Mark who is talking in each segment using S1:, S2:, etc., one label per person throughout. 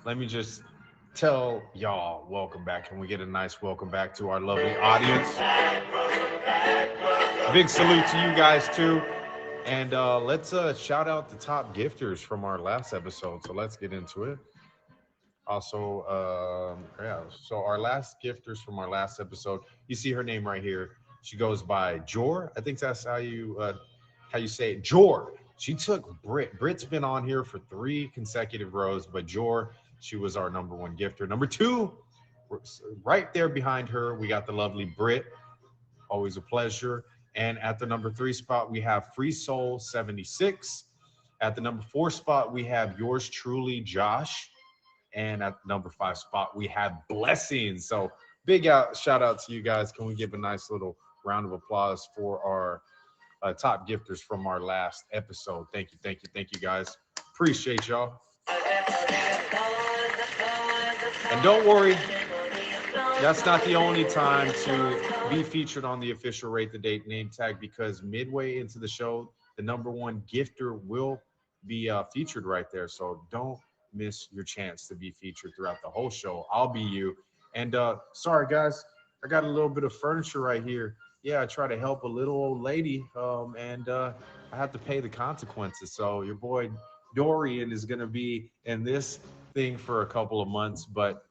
S1: let me just tell y'all welcome back. Can we get a nice welcome back to our lovely audience? Big salute to you guys too. And let's shout out the top gifters from our last episode. So let's get into it. Also, yeah. So our last gifters from our last episode, you see her name right here. She goes by Jor. I think that's how you say it, Jor. She took Brit. Brit's been on here for 3 consecutive rows, but Jor, she was our number 1 gifter. Number 2, right there behind her, we got the lovely Brit. Always a pleasure. And at the number 3 spot, we have Free Soul 76. At the number 4 spot, we have yours truly, Josh. And at the number 5 spot, we have Blessings. So big shout out to you guys. Can we give a nice little round of applause for our top gifters from our last episode? Thank you, guys. Appreciate y'all. And don't worry, that's not the only time to be featured on the official Rate the Date name tag, because midway into the show, the number 1 gifter will be featured right there. So don't miss your chance to be featured throughout the whole show. I'll be you. And sorry, guys, I got a little bit of furniture right here. Yeah, I try to help a little old lady, and I have to pay the consequences. So your boy Dorian is going to be in this thing for a couple of months, but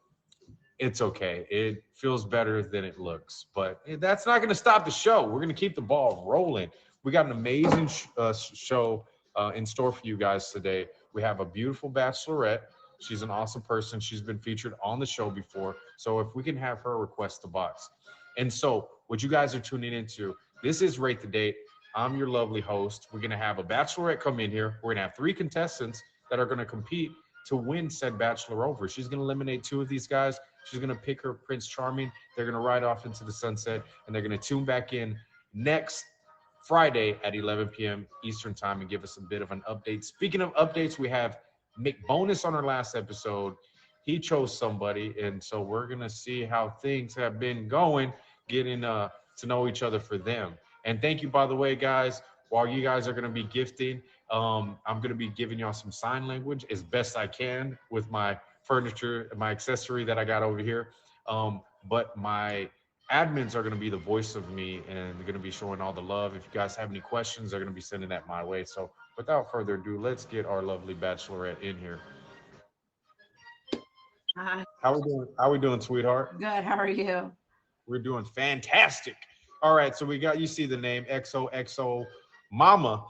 S1: it's okay. It feels better than it looks, but that's not going to stop the show. We're going to keep the ball rolling. We got an amazing show in store for you guys today. We have a beautiful bachelorette. She's an awesome person. She's been featured on the show before. So if we can have her request the box. And so what you guys are tuning into, this is Rate the Date. I'm your lovely host. We're going to have a bachelorette come in here. We're going to have 3 contestants that are going to compete to win said bachelor over. She's going to eliminate 2 of these guys. She's going to pick her Prince Charming. They're going to ride off into the sunset, and they're going to tune back in next Friday at 11 p.m. Eastern time and give us a bit of an update. Speaking of updates, we have Mick Bonus on our last episode. He chose somebody, and so we're going to see how things have been going, getting to know each other for them. And thank you, by the way, guys. While you guys are going to be gifting, I'm going to be giving y'all some sign language as best I can with my furniture, my accessory that I got over here. But my admins are going to be the voice of me, and they're going to be showing all the love. If you guys have any questions, they're going to be sending that my way. So without further ado, let's get our lovely bachelorette in here.
S2: Hi.
S1: How we doing, sweetheart?
S2: Good. How are you?
S1: We're doing fantastic. All right, so you see the name XOXO Mama.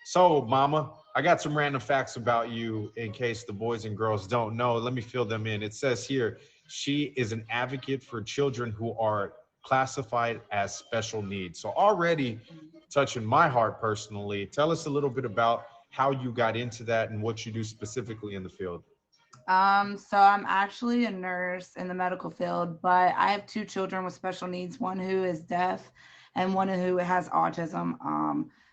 S1: So, Mama, I got some random facts about you in case the boys and girls don't know. Let me fill them in. It says here, she is an advocate for children who are classified as special needs. So already touching my heart personally. Tell us a little bit about how you got into that and what you do specifically in the field.
S2: So I'm actually a nurse in the medical field, but I have 2 children with special needs, one who is deaf and one who has autism.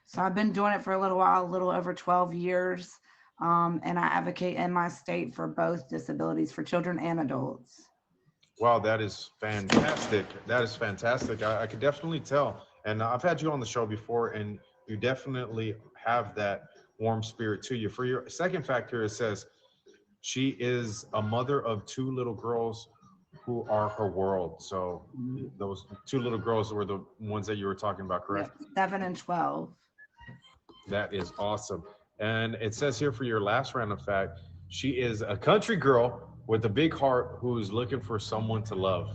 S2: So I've been doing it for a little while, a little over 12 years. And I advocate in my state for both disabilities for children and adults.
S1: Wow, that is fantastic. That is fantastic. I could definitely tell. And I've had you on the show before, and you definitely have that warm spirit to you. For your second fact here, it says she is a mother of 2 little girls who are her world. So those 2 little girls were the ones that you were talking about, correct?
S2: Yep, 7 and 12.
S1: That is awesome. And it says here for your last random fact, she is a country girl with a big heart who is looking for someone to love.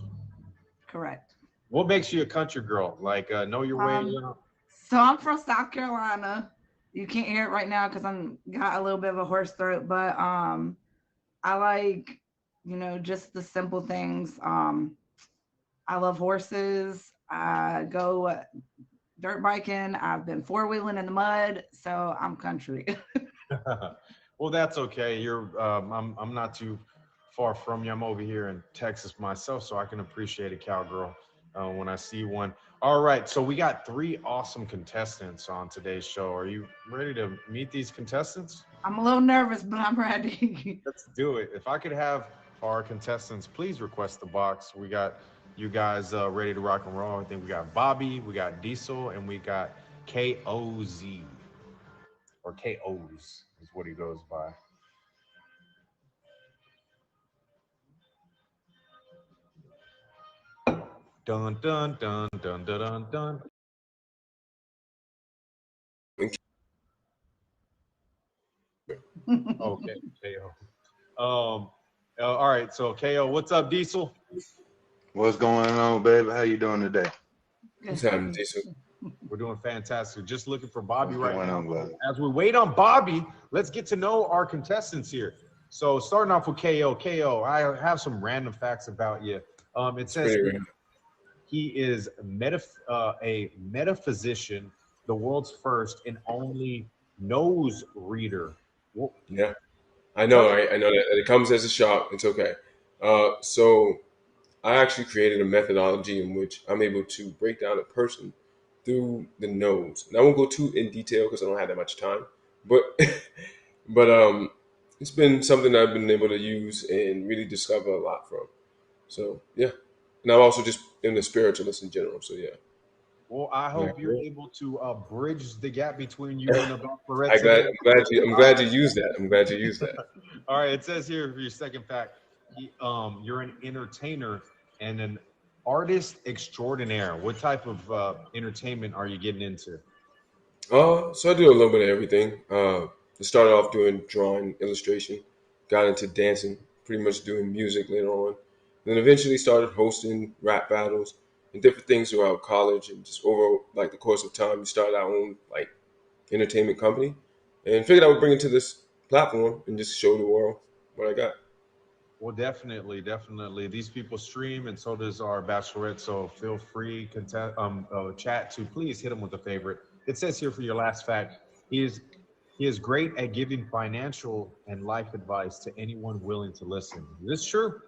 S2: Correct.
S1: What makes you a country girl? Like know your way around?
S2: So I'm from South Carolina. You can't hear it right now because I'm got a little bit of a hoarse throat, but I like, just the simple things. I love horses. I go dirt biking. I've been 4-wheeling in the mud, so I'm country.
S1: Well, that's okay. I'm not too far from you. I'm over here in Texas myself, so I can appreciate a cowgirl when I see one. All right, so we got 3 awesome contestants on today's show. Are you ready to meet these contestants?
S2: I'm a little nervous, but I'm ready.
S1: Let's do it. If I could have our contestants, please request the box. We got you guys ready to rock and roll. I think we got Bobby, we got Diesel, and we got KOZ, or KOs is what he goes by. Dun dun dun dun dun dun dun. Okay, KO. All right, so KO, what's up, Diesel?
S3: What's going on, baby? How you doing today?
S4: What's happening, Jason?
S1: We're doing fantastic. Just looking for Bobby
S3: What's
S1: right
S3: going
S1: now.
S3: on, brother?
S1: As we wait on Bobby, let's get to know our contestants here. So starting off with KO. KO, I have some random facts about you. It says he is a metaphysician, the world's first and only nose reader.
S4: Yeah, I know. I know that it comes as a shock. It's okay. So I actually created a methodology in which I'm able to break down a person through the nose. And I won't go too in detail because I don't have that much time. But but it's been something I've been able to use and really discover a lot from. So yeah, and I'm also just in the spiritualist in general. So yeah.
S1: Well, I hope you're able to bridge the gap between you and about
S4: I'm glad you used that. I'm glad you used that.
S1: All right, it says here for your second fact, you're an entertainer and an artist extraordinaire. What type of entertainment are you getting into?
S4: So I do a little bit of everything. I started off doing drawing, illustration, got into dancing, pretty much doing music later on. Then eventually started hosting rap battles and different things throughout college and just over like the course of time, we started our own like entertainment company and figured I would bring it to this platform and just show the world what I got.
S1: Well, definitely, definitely. These people stream, and so does our bachelorette. So feel free, chat to please hit them with a favorite. It says here for your last fact, he is great at giving financial and life advice to anyone willing to listen. Is this true?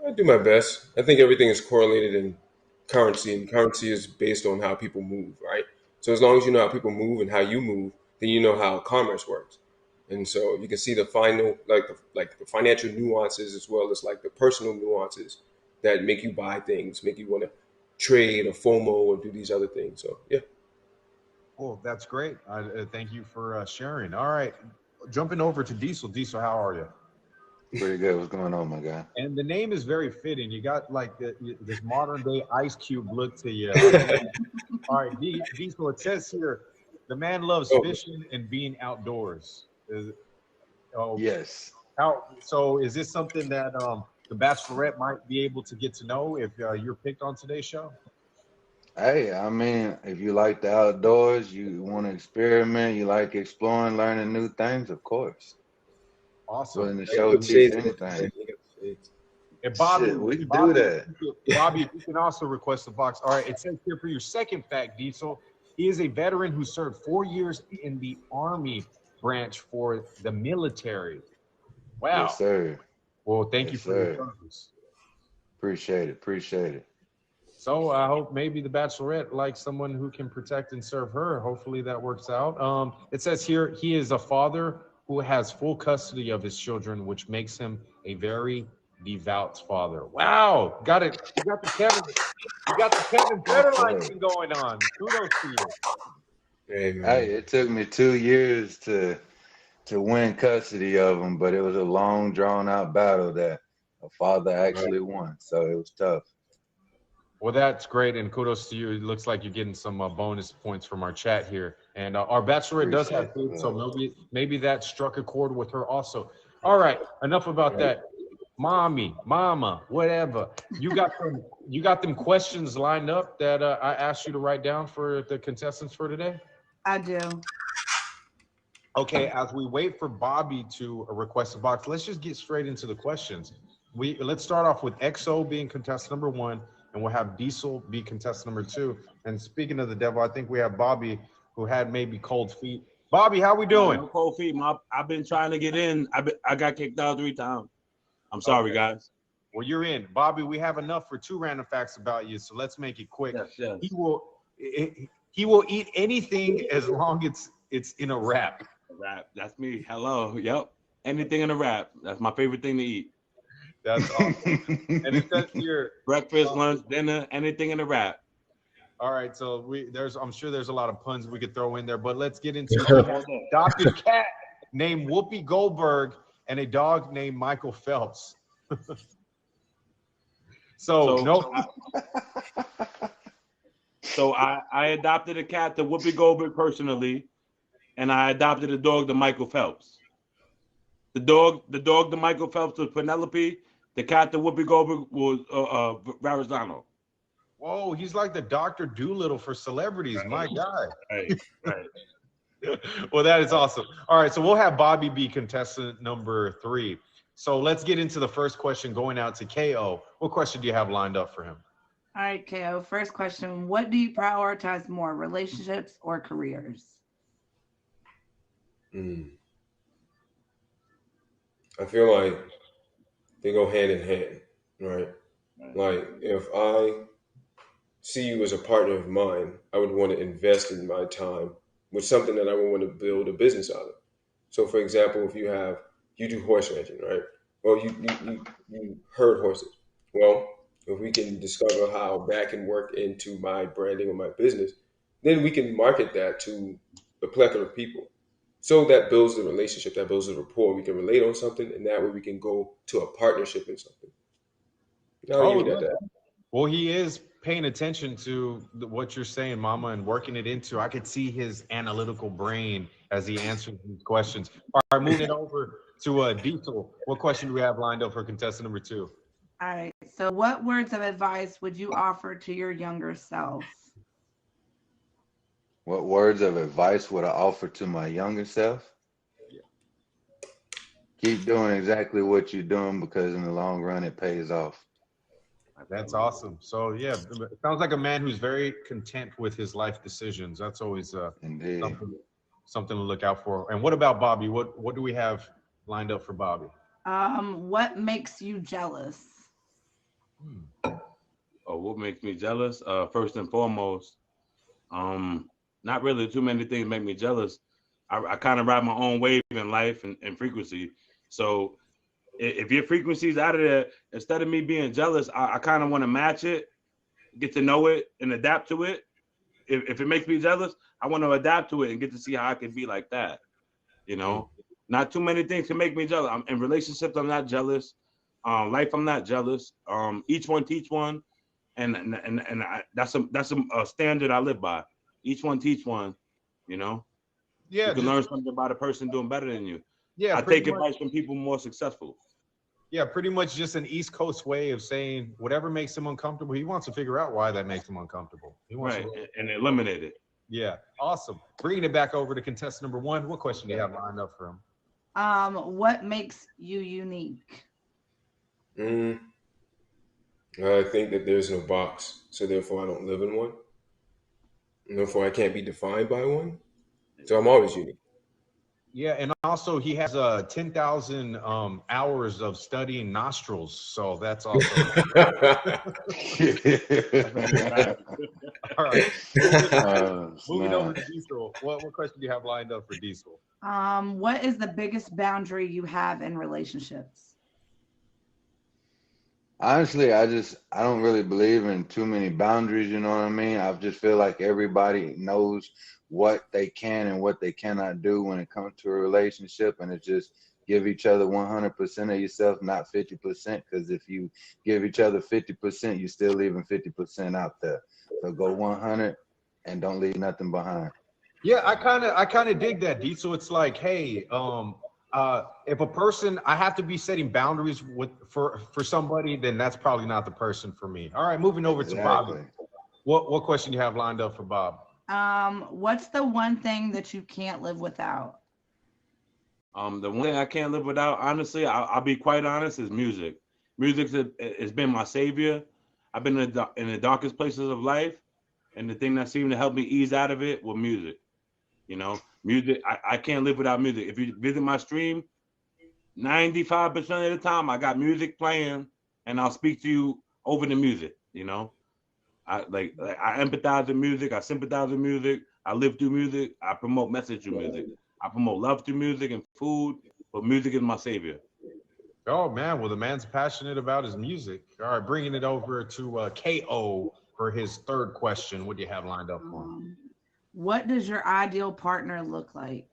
S4: I do my best. I think everything is correlated in currency, and currency is based on how people move, right? So as long as you know how people move and how you move, then you know how commerce works. And so you can see the final, like the financial nuances as well as like the personal nuances that make you buy things, make you want to trade or FOMO or do these other things. So yeah.
S1: Well, that's great. Thank you for sharing. All right, jumping over to Diesel. Diesel, how are you?
S3: Pretty good. What's going on, my guy?
S1: And the name is very fitting. You got like this modern day Ice Cube look to you. All right, Diesel. It says here, the man loves fishing and being outdoors.
S3: Yes.
S1: So is this something that the Bachelorette might be able to get to know if you're picked on today's show?
S3: Hey, I mean, if you like the outdoors, you want to experiment, you like exploring, learning new things, of course.
S1: Awesome.
S3: Willing to show teach anything.
S1: And Bobby,
S3: Shit, we can do that.
S1: Bobby, you can also request a box. All right, it says here for your second fact, Diesel, he is a veteran who served 4 years in the Army branch for the military. Wow.
S3: Yes, sir.
S1: Well, thank you for your service.
S3: Appreciate it. Appreciate it.
S1: So I hope maybe the Bachelorette likes someone who can protect and serve her. Hopefully that works out. It says here he is a father who has full custody of his children, which makes him a very devout father. Wow, got it. You got the Kevin Federline thing going on. Kudos to you.
S3: Hey, it took me 2 years to win custody of them, but it was a long, drawn out battle that a father actually won. So it was tough.
S1: Well, that's great, and kudos to you. It looks like you're getting some bonus points from our chat here. And our Bachelorette does have food, so maybe that struck a chord with her also. All right, enough about that. Mommy, mama, whatever. You got them questions lined up that I asked you to write down for the contestants for today?
S2: I do.
S1: Okay, as we wait for Bobby to request a box, let's just get straight into the questions. Let's start off with XO being contestant number 1. And we'll have Diesel be contestant number 2. And speaking of the devil, I think we have Bobby, who had maybe cold feet. Bobby, how we doing?
S5: No cold feet. I've been trying to get in. I got kicked out 3 times. I'm sorry, guys.
S1: Well, you're in. Bobby, we have enough for 2 random facts about you, so let's make it quick.
S5: Yes.
S1: He will eat anything as long as it's in a wrap.
S5: Wrap. That's me. Hello. Yep. Anything in a wrap. That's my favorite thing to eat.
S1: That's awesome. And it says here,
S5: breakfast, lunch, dinner, anything in a wrap.
S1: All right, so I'm sure there's a lot of puns we could throw in there, but let's get into adopted cat named Whoopi Goldberg and a dog named Michael Phelps. So no,
S5: So I adopted a cat to Whoopi Goldberg personally, and I adopted a dog to Michael Phelps. The dog to Michael Phelps was Penelope. The cat to Whoopi Goldberg was Verrazano.
S1: Whoa, he's like the Dr. Doolittle for celebrities. My God.
S5: Right.
S1: Well, that is awesome. All right, so we'll have Bobby be contestant number 3. So let's get into the first question going out to KO. What question do you have lined up for him?
S2: All right, KO. First question. What do you prioritize more, relationships or careers?
S4: I feel like they go hand in hand, right? Like if I see you as a partner of mine, I would want to invest in my time with something that I would want to build a business out of. So, for example, if you do horse ranching, right? Well, you herd horses. Well, if we can discover how that can work into my branding or my business, then we can market that to a plethora of people. So that builds the relationship, that builds the rapport. We can relate on something, and that way we can go to a partnership in something. I'll leave it at that.
S1: Well, he is paying attention to what you're saying, Mama, and working it into. I could see his analytical brain as he answers these questions. All right, moving it over to Diesel. What question do we have lined up for contestant number 2?
S2: All right. So what words of advice would you offer to your younger self?
S3: What words of advice would I offer to my younger self? Keep doing exactly what you're doing, because in the long run, it pays off.
S1: That's awesome. So, yeah, it sounds like a man who's very content with his life decisions. That's always something to look out for. And what about Bobby? What do we have lined up for Bobby?
S2: What makes you jealous?
S5: Oh, what makes me jealous? First and foremost, not really too many things make me jealous. I kind of ride my own wave in life and frequency. So if your frequency's out of there, instead of me being jealous, I kind of want to match it, get to know it, and adapt to it. If it makes me jealous, I want to adapt to it and get to see how I can be like that. You know, not too many things can make me jealous. In relationships, I'm not jealous. Life, I'm not jealous. Each one teach one, and that's a standard I live by. Each one teach one. You know, you can learn something about a person doing better than you. Yeah, I take advice from people more successful.
S1: Yeah, pretty much just an East Coast way of saying whatever makes him uncomfortable, he wants to figure out why that makes him uncomfortable. He wants
S5: and eliminate it.
S1: Yeah, awesome. Bringing it back over to contestant number 1. What question do you have lined up for him?
S2: What makes you unique?
S4: I think that there's no box, so therefore I don't live in one. And therefore I can't be defined by one. So I'm always unique.
S1: Yeah, and also he has 10,000 hours of studying nostrils, so that's also. All right, moving over to Diesel. What question do you have lined up for Diesel?
S2: What is the biggest boundary you have in relationships?
S3: Honestly, I don't really believe in too many boundaries, you know what I mean? I just feel like everybody knows what they can and what they cannot do when it comes to a relationship, and it's just give each other 100% of yourself, not 50%, because if you give each other 50%, you're still leaving 50% out there. So go 100 and don't leave nothing behind.
S1: Yeah, I kind of dig that, Diesel. It's like, hey, if a person, I have to be setting boundaries for somebody, then that's probably not the person for me. All right, moving over to Bob. What question do you have lined up for Bob?
S2: What's the one thing that you can't live without?
S5: The one thing I can't live without, honestly, I'll be quite honest, is music. Music has been my savior. I've been in the darkest places of life, and the thing that seemed to help me ease out of it was music. You know, music, I can't live without music. If you visit my stream, 95% of the time I got music playing, and I'll speak to you over the music, you know. I empathize with music, I sympathize with music, I live through music, I promote message through music. I promote love through music and food, but music is my savior.
S1: Oh man, well the man's passionate about his music. All right, bringing it over to KO for his third question. What do you have lined up for him?
S2: What does your ideal partner look like?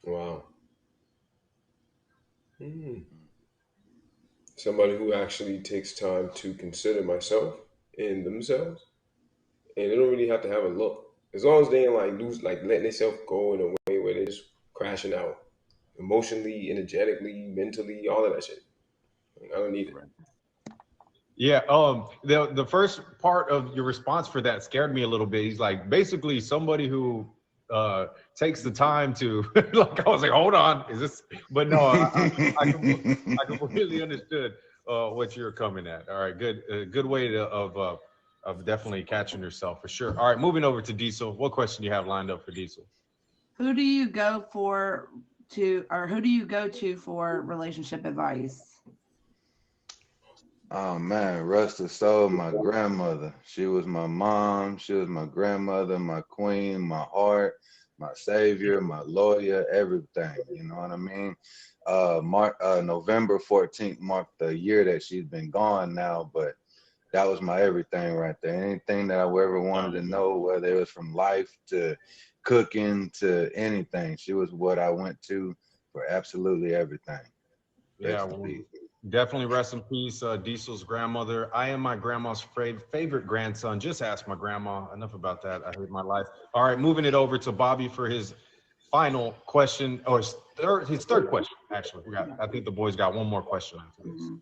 S4: Wow. Somebody who actually takes time to consider myself in themselves, and they don't really have to have a look. As long as they ain't like lose, like letting themselves go in a way where they're just crashing out emotionally, energetically, mentally, all of that shit. Like, I don't need it.
S5: Right.
S1: Yeah, the first part of your response for that scared me a little bit. He's like, basically somebody who takes the time to like, I was like, hold on, is this? But no, I completely understood what you're coming at. All right, good way of definitely catching yourself for sure. All right, moving over to Diesel. What question do you have lined up for Diesel?
S2: Who do you go for who do you go to for relationship advice?
S3: Oh man, rest her soul, my grandmother. She was my mom. She was my grandmother, my queen, my heart, my savior, my lawyer, everything. You know what I mean? November 14th marked the year that she's been gone now, but that was my everything right there. Anything that I ever wanted to know, whether it was from life to cooking to anything, she was what I went to for absolutely everything.
S1: Yeah,
S3: Rest in
S1: well,
S3: peace.
S1: definitely rest in peace, Diesel's grandmother. I am my grandma's favorite grandson. Just ask my grandma. Enough about that. I hate my life. All right, moving it over to Bobby for his final question, or his third question. Actually, I think the boys got one more question after this.
S2: Mhm.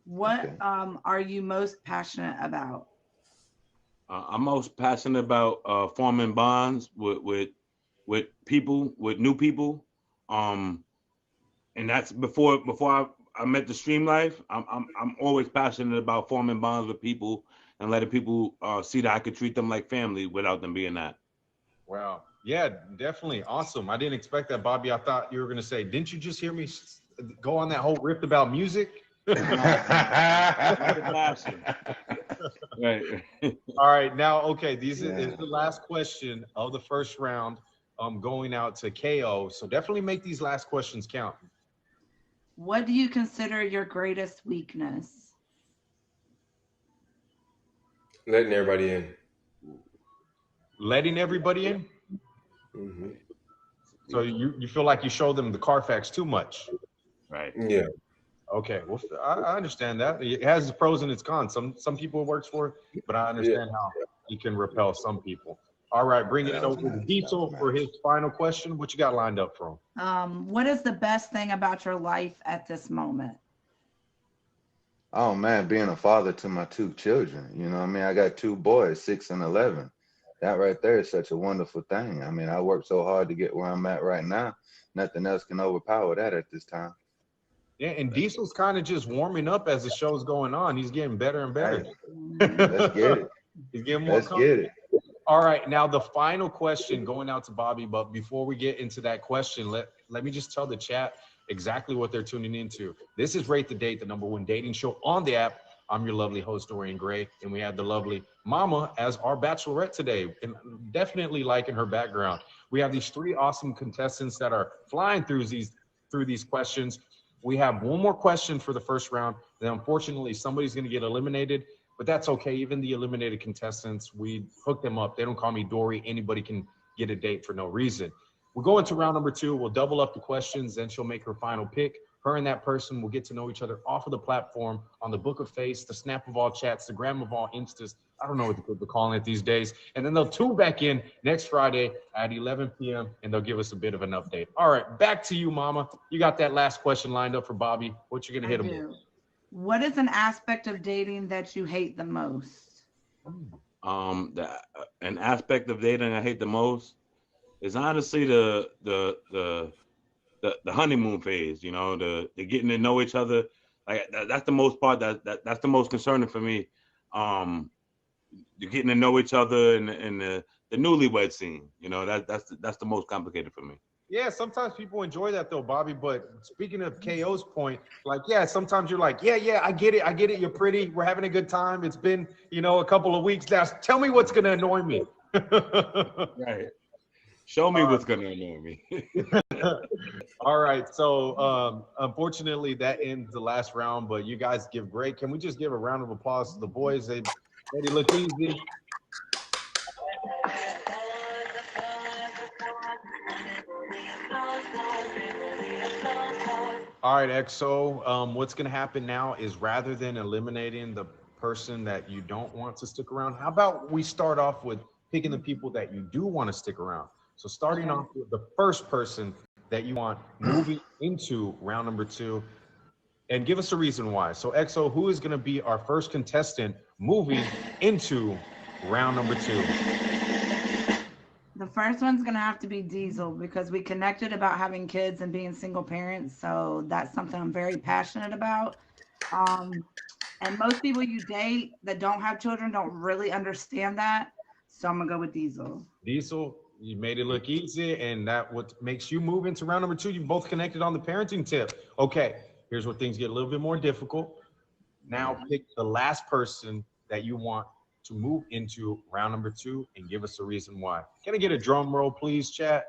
S2: What
S3: Okay.
S2: are you most passionate about?
S5: I'm most passionate about forming bonds with people, with new people. Um, and that's before I met the stream life. I'm always passionate about forming bonds with people and letting people see that I could treat them like family without them being that.
S1: Wow. Yeah, definitely awesome. I didn't expect that, Bobby. I thought you were going to say, didn't you just hear me go on that whole riff about music?
S5: Passion. Right.
S1: All right, now, okay, is
S3: Yeah.
S1: the last question of the first round. Going out to KO. So definitely make these last questions count.
S2: What do you consider your greatest weakness?
S4: Letting everybody in.
S1: Letting everybody in.
S4: Hmm.
S1: So you feel like you show them the Carfax too much.
S5: Right.
S4: Yeah.
S1: Okay, well, I understand that. It has its pros and its cons. Some people it works for, but I
S4: Yeah.
S1: understand how it can repel some people. All right, bringing it
S3: That was
S1: over to
S3: nice.
S1: Diesel
S3: That
S1: for
S3: was
S1: his final question. What you got lined up for him?
S2: What is the best thing about your life at this moment?
S3: Oh man, being a father to my two children, you know what I mean? I got two boys, 6 and 11. That right there is such a wonderful thing. I mean, I worked so hard to get where I'm at right now. Nothing else can overpower that at this time.
S1: Yeah, and Diesel's kind of just warming up as the show's going on. He's getting better and better.
S3: Hey,
S2: Mhm.
S3: let's get it.
S1: He's getting more
S3: Let's get it.
S1: All right, now the final question going out to Bobby, but before we get into that question, let me just tell the chat exactly what they're tuning into. This is Rate the Date, the #1 dating show on the app. I'm your lovely host, Dorian Gray, and we have the lovely Mama as our bachelorette today, and definitely liking her background. We have these three awesome contestants that are flying through these questions. We have one more question for the first round. Then, unfortunately, somebody's going to get eliminated. But that's okay. Even the eliminated contestants, we hook them up. They don't call me Dory. Anybody can get a date for no reason. We'll go into round number 2. We'll double up the questions. Then she'll make her final pick. Her and that person will get to know each other off of the platform, on the Book of Face, the Snap of all chats, the Gram of all instas. I don't know what they're calling it these days. And then they'll tune back in next Friday at 11 p.m. and they'll give us a bit of an update. All right, back to you, Mama. You got that last question lined up for Bobby. What you gonna hit him with?
S2: What is an aspect of dating that you hate the most?
S5: An aspect of dating I hate the most is honestly the honeymoon phase. You know, the getting to know each other. Like that's the most part. That's the most concerning for me. You're getting to know each other and the newlywed scene. You know, that's the most complicated for me.
S1: Yeah, sometimes people enjoy that though, Bobby. But speaking of KO's point, like, yeah, sometimes you're like, yeah, I get it. You're pretty. We're having a good time. It's been, a couple of weeks now. Tell me what's gonna annoy me.
S5: Right. Show me what's gonna annoy me.
S1: All right. So, unfortunately, that ends the last round. But you guys give great. Can we just give a round of applause to the boys? They look easy. All right, XO. What's going to happen now is rather than eliminating the person that you don't want to stick around, how about we start off with picking the people that you do want to stick around? So starting off with the first person that you want moving into round number 2, and give us a reason why. So EXO, who is going to be our first contestant moving into round number 2?
S2: The first one's gonna have to be Diesel because we connected about having kids and being single parents. So that's something I'm very passionate about. And most people you date that don't have children don't really understand that. So I'm gonna go with Diesel.
S1: Diesel, you made it look easy, and that what makes you move into round number 2. You both connected on the parenting tip. Okay, here's where things get a little bit more difficult. Now pick the last person that you want to move into round number 2 and give us a reason why. Can I get a drum roll, please, chat?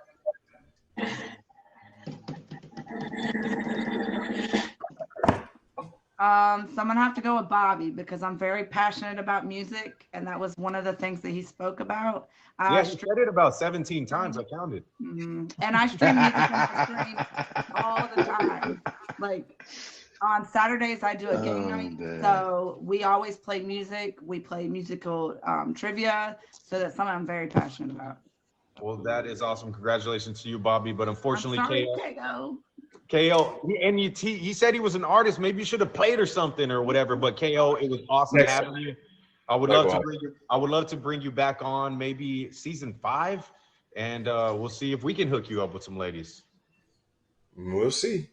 S2: So I'm gonna have to go with Bobby because I'm very passionate about music, and that was one of the things that he spoke about.
S1: Yeah, she said it about 17 times. I counted.
S2: And I stream music on my stream all the time. Like on Saturdays, I do a game night.
S3: damn.
S2: So we always play music. We play musical trivia. So that's something I'm very passionate about.
S1: Well, that is awesome. Congratulations to you, Bobby. But unfortunately,
S2: I'm sorry,
S1: KO, and he said he was an artist. Maybe you should have played or something or whatever. But KO, it was awesome having you. I would love to bring you. I would love to bring you back on maybe season 5, and we'll see if we can hook you up with some ladies.
S4: We'll see.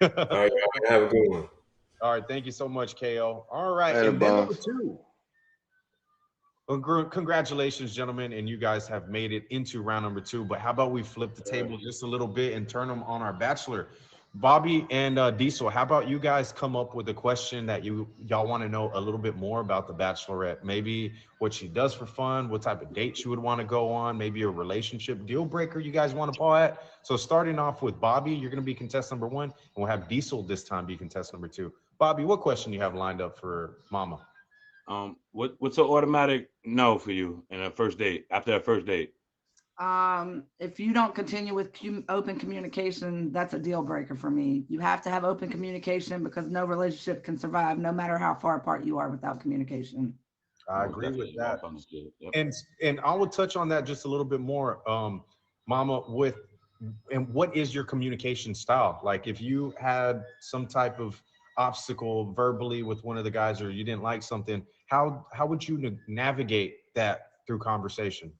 S4: All right, have a good one.
S1: All right, thank you so much, KO. All right,
S3: Hey,
S1: and then number
S3: boss.
S1: 2. Well, congratulations, gentlemen, and you guys have made it into round number 2. But how about we flip the table just a little bit and turn them on our bachelor? Bobby and Diesel, how about you guys come up with a question that y'all want to know a little bit more about the bachelorette? Maybe what she does for fun, what type of date she would want to go on, maybe a relationship deal breaker you guys want to paw at. So starting off with Bobby, you're going to be contestant number 1, and we'll have Diesel this time be contestant number 2. Bobby, what question do you have lined up for Mama?
S5: What's an automatic no for you in a first date, after a first date?
S2: If you don't continue with open communication, that's a deal breaker for me. You have to have open communication because no relationship can survive no matter how far apart you are without communication.
S1: I agree with that.
S5: Yep.
S1: And I will touch on that just a little bit more, Mama, and what is your communication style? Like if you had some type of obstacle verbally with one of the guys, or you didn't like something, how would you navigate that through conversation?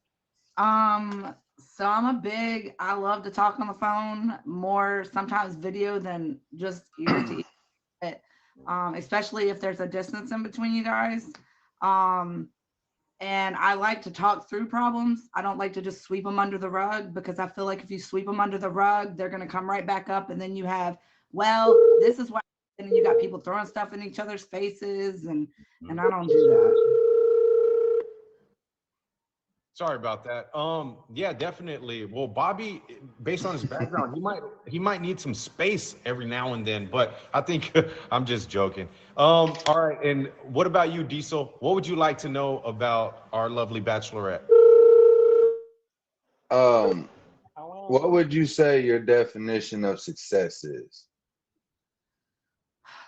S2: So I love to talk on the phone, more sometimes video than just ear to ear, especially if there's a distance in between you guys. And I like to talk through problems. I don't like to just sweep them under the rug because I feel like if you sweep them under the rug, they're going to come right back up. And then you have, well, this is why, and then you got people throwing stuff in each other's faces, and I don't do that.
S1: Sorry about that. Yeah, definitely. Well, Bobby, based on his background, he might need some space every now and then, but I think I'm just joking. All right, and what about you, Diesel? What would you like to know about our lovely bachelorette?
S3: What would you say your definition of success is?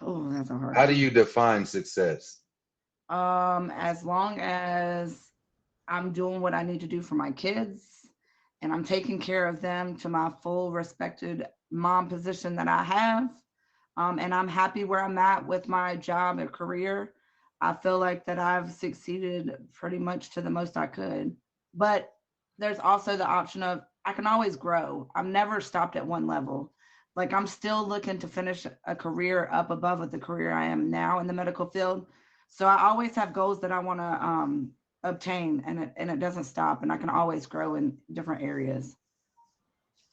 S2: Oh, that's a hard
S3: How do you define success?
S2: As long as I'm doing what I need to do for my kids and I'm taking care of them to my full respected mom position that I have. And I'm happy where I'm at with my job and career. I feel like that I've succeeded pretty much to the most I could. But there's also the option of I can always grow. I'm never stopped at one level. Like I'm still looking to finish a career up above the career I am now in the medical field. So I always have goals that I want to obtain, and it doesn't stop, and I can always grow in different areas.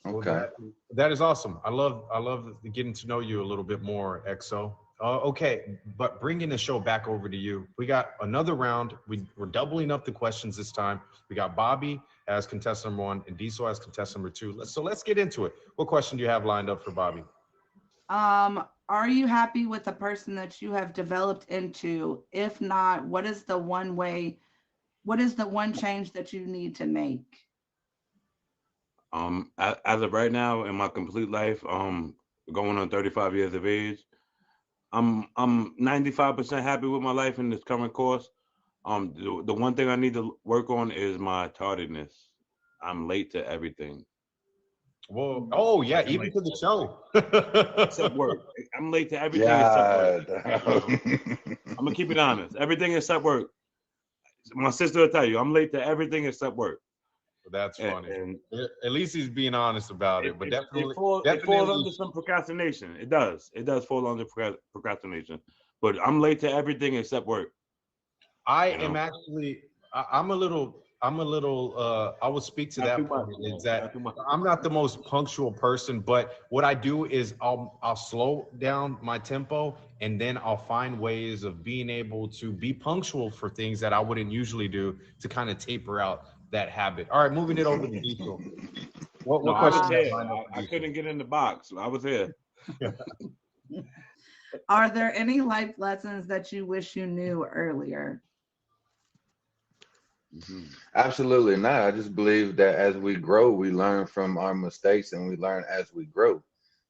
S3: Okay.
S1: Well, that is awesome. I love getting to know you a little bit more, EXO. Okay, but bringing the show back over to you. We got another round. We're doubling up the questions this time. We got Bobby as contestant number 1 and Diesel as contestant number 2. Let's get into it. What question do you have lined up for Bobby?
S2: Are you happy with the person that you have developed into? If not, what is the one change that you need to make?
S5: As of right now in my complete life, going on 35 years of age, I'm 95% happy with my life in this current course. The one thing I need to work on is my tardiness. I'm late to everything.
S1: Well, oh yeah,
S5: Like I'm
S1: even
S5: late
S1: to the
S5: to
S1: show.
S5: except work. I'm late to everything except work.
S3: Yeah.
S5: You know? I'm gonna keep it honest. Everything except work. My sister will tell you, I'm late to everything except work.
S1: That's funny.
S5: And
S1: At least he's being honest about it. But
S5: it falls under some procrastination. It does. It does fall under procrastination. But I'm late to everything except work.
S1: I
S5: You know?
S1: am actually. I'm a little. I will speak to
S5: Not
S1: that
S5: too
S1: point.
S5: much,
S1: Is
S5: man.
S1: that
S5: Not too much.
S1: I'm not the most punctual person, but what I do is I'll slow down my tempo, and then I'll find ways of being able to be punctual for things that I wouldn't usually do to kind of taper out that habit. All right, moving it over to Diesel.
S5: No,
S1: What
S5: I was
S1: question do you have
S5: here.
S1: lined up for
S5: I
S1: Diesel?
S5: couldn't get in the box. I was here.
S2: Are there any life lessons that you wish you knew earlier?
S5: Mm-hmm.
S3: Absolutely not. I just believe that as we grow, we learn from our mistakes and we learn as we grow.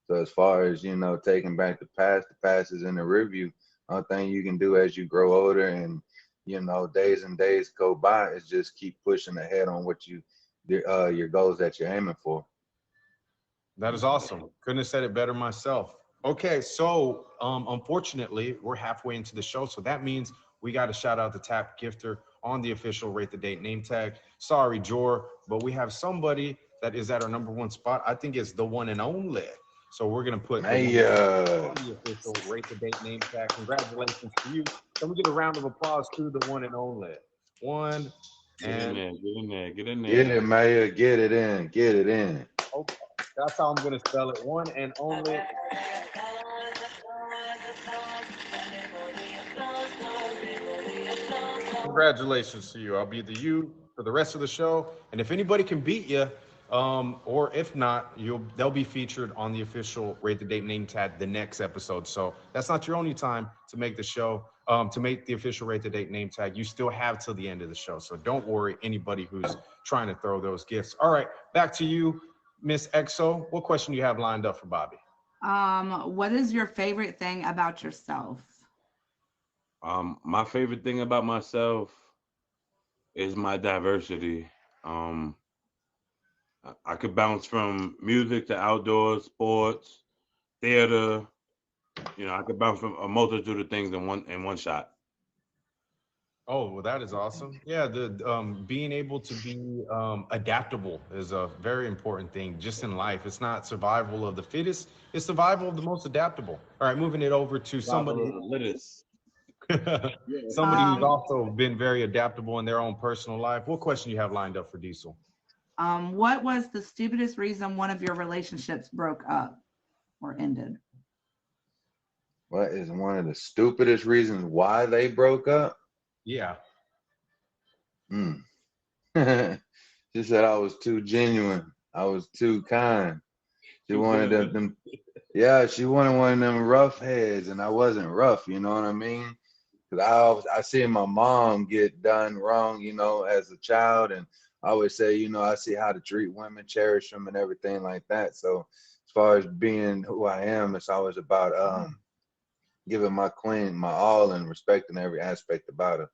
S3: So as far as, taking back the past is in the review. Only thing you can do as you grow older and, days and days go by is just keep pushing ahead on what your goals that you're aiming for.
S1: That is awesome. Couldn't have said it better myself. Okay, so unfortunately, we're halfway into the show, so that means we got to shout out the Tap Gifter on the official Rate the Date name tag. Sorry, Jor, but we have somebody that is at our number one spot. I think it's the one and only. So we're gonna put the one on the official Rate the Date name tag. Congratulations to you. Can we get a round of applause to the one and only? One and
S5: Get in there.
S3: Get it, Maya. Get it in. Get it in.
S1: okay. That's how I'm gonna spell it. One and only. Congratulations to you. I'll be the you for the rest of the show. And if anybody can beat you, or if not, they'll be featured on the official Rate the Date name tag the next episode. So that's not your only time to make the show, to make the official Rate the Date name tag. You still have till the end of the show. So don't worry, anybody who's trying to throw those gifts. All right, back to you, Miss EXO. What question do you have lined up for Bobby?
S2: What is your favorite thing about yourself?
S5: My favorite thing about myself is my diversity. I could bounce from music to outdoors, sports, theater. I could bounce from a multitude of things in one shot.
S1: Oh, well, that is awesome. Yeah, the being able to be adaptable is a very important thing just in life. It's not survival of the fittest, it's survival of the most adaptable. All right, moving it over to somebody somebody who's also been very adaptable in their own personal life. What question do you have lined up for Diesel?
S2: What was the stupidest reason one of your relationships broke up or ended?
S3: What is one of the stupidest reasons why they broke up?
S1: Yeah.
S3: She said I was too genuine. I was too kind. She wanted them. Yeah, she wanted one of them rough heads, and I wasn't rough. You know what I mean? Because I seen my mom get done wrong, as a child, and I always say, I see how to treat women, cherish them, and everything like that. So as far as being who I am, it's always about giving my queen my all and respecting every aspect about her.